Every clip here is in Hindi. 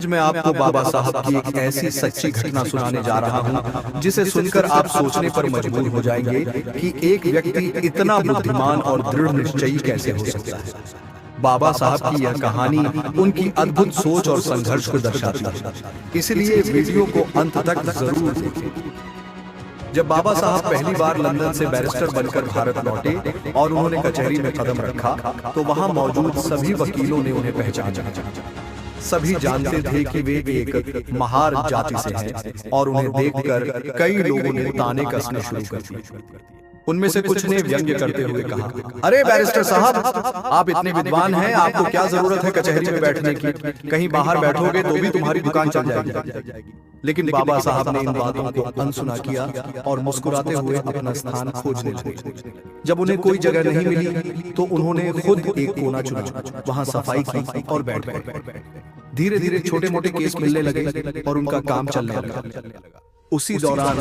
मैं आपको बाबा साहब की एक ऐसी सच्ची घटना सुनाने जा रहा हूं जिसे सुनकर आप सोचने पर मजबूर हो जाएंगे कि एक व्यक्ति इतना बुद्धिमान और दृढ़ निश्चयी कैसे हो सकता है। बाबा साहब की यह कहानी उनकी अद्भुत सोच और संघर्ष को दर्शाती है, इसलिए वीडियो को अंत तक जरूर देखें। जब बाबा साहब पहली बार लंदन से बैरिस्टर बनकर भारत लौटे और उन्होंने कचहरी में कदम रखा तो वहां मौजूद सभी वकीलों ने उन्हें पहचाना। सभी जानते थे कि वे एक महार जाति से हैं और उन्हें देखकर कई लोगों ने ताने कसने शुरू कर दिए। उनमें से कुछ ने व्यंग्य करते हुए कहा, अरे बैरिस्टर साहब, आप इतने विद्वान हैं, आपको क्या जरूरत है कचहरी में बैठने की? कहीं बाहर बैठोगे तो भी तुम्हारी दुकान चल जाएगी। लेकिन बाबा साहब ने इन बातों को अनसुना किया और मुस्कुराते हुए अपना स्थान खोजने लगे। जब उन्हें कोई जगह नहीं मिली तो उन्होंने खुद एक कोना चुना, वहां सफाई की और बैठ गए। धीरे धीरे छोटे मोटे केस मिलने लगे और उनका काम चलने लगा। उसी दौरान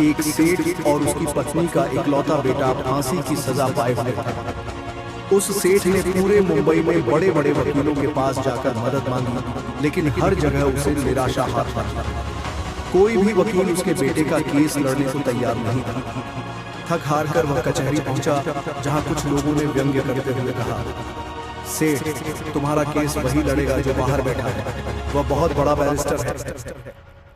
एक सेठ और उसकी पत्नी का इकलौता बेटा फांसी की सजा पाए हुए था। उस सेठ ने पूरे मुंबई में बड़े बड़े वकीलों के पास जाकर मदद मांगी, लेकिन हर जगह उसे निराशा हाथ लगी। कोई भी वकील उसके बेटे का केस लड़ने को तैयार नहीं था। थक हार कर वह कचहरी पहुंचा, जहां कुछ लोगों ने व्यंग्य करते हुए कहा, सेठ, तुम्हारा केस वही लड़ेगा जो बाहर बैठा है, वह बहुत बड़ा बैरिस्टर है।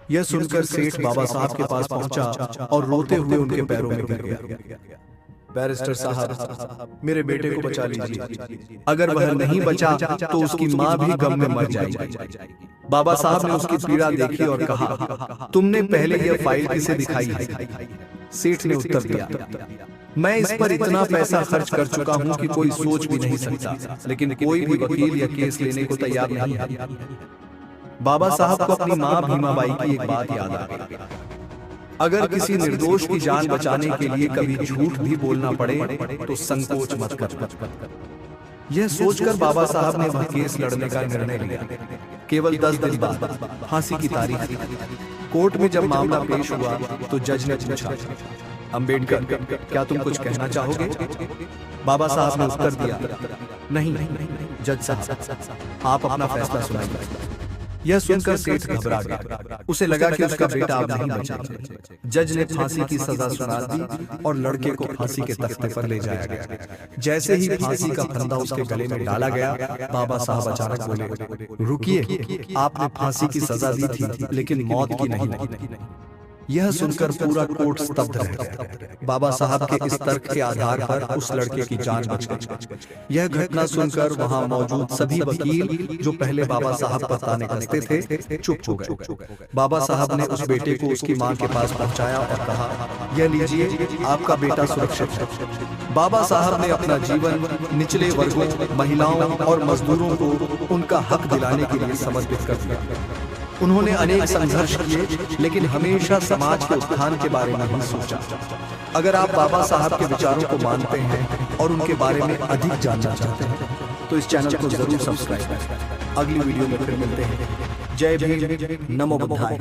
यह सुनकर सेठ बाबा साहब के पास पहुंचा और रोते हुए उनके पैरों में गिर गया। बैरिस्टर साहब, मेरे बेटे को बचा लीजिए, अगर वह नहीं बचा तो उसकी माँ भी गम में मर जाएगी। बाबा साहब ने उसकी पीड़ा देखी और कहा, तुमने पहले यह फाइल किसे दिखाई है? सेठ ने उत्तर दिया, मैं इस पर इतना पैसा खर्च कर चुका हूं कि कोई सोच भी नहीं सकता, लेकिन कोई भी वकील यह केस लेने को तैयार नहीं है। बाबा साहब को अपनी माँ भीमाबाई की एक बात याद आ गई, अगर किसी निर्दोष की जान बचाने के लिए कभी झूठ भी बोलना पड़े तो संकोच मत कर। यह सोचकर बाबा साहब ने वह केस लड़ने का निर्णय लिया। केवल 10 दिन बाद फांसी की तारीख थी। कोर्ट में जब मामला पेश हुआ तो जज ने पूछा, अंबेडकर, क्या तुम कुछ कहना चाहोगे? बाबा साहब ने उत्तर दिया, नहीं जज साहब, आप अपना फैसला सुनाइए। यह सुनकर सेठ घबरा गया। उसे लगा कि उसका बेटा अब नहीं बचेगा। जज ने फांसी की सजा सुना दी और लड़के को फांसी के तख्ते पर ले जाया गया। जैसे ही फांसी का फंदा उसके गले में डाला गया, बाबा साहब अचानक बोले, रुकिए, आपने फांसी की सजा दी थी लेकिन मौत की नहीं। यह सुनकर पूरा कोर्ट स्तब्ध रह गया। बाबा साहब के इस तर्क के आधार पर उस लड़के की जान बच गई। यह घटना सुनकर वहां मौजूद सभी वकील जो पहले बाबा साहब पर ताने कसते थे, चुप हो गए। बाबा साहब ने उस बेटे को उसकी मां के पास पहुंचाया और कहा, यह लीजिए, आपका बेटा सुरक्षित है। बाबा साहब ने अपना जीवन निचले वर्गों, महिलाओं और मजदूरों को उनका हक दिलाने के लिए समर्पित कर दिया। उन्होंने अनेक संघर्ष किए, लेकिन हमेशा समाज के उत्थान के बारे में ही सोचा। अगर आप बाबा साहब के विचारों को मानते हैं और उनके बारे में अधिक जानना चाहते हैं तो इस चैनल को जरूर सब्सक्राइब करें। अगली वीडियो में फिर मिलते हैं। जय भीम, नमो बुद्धाय।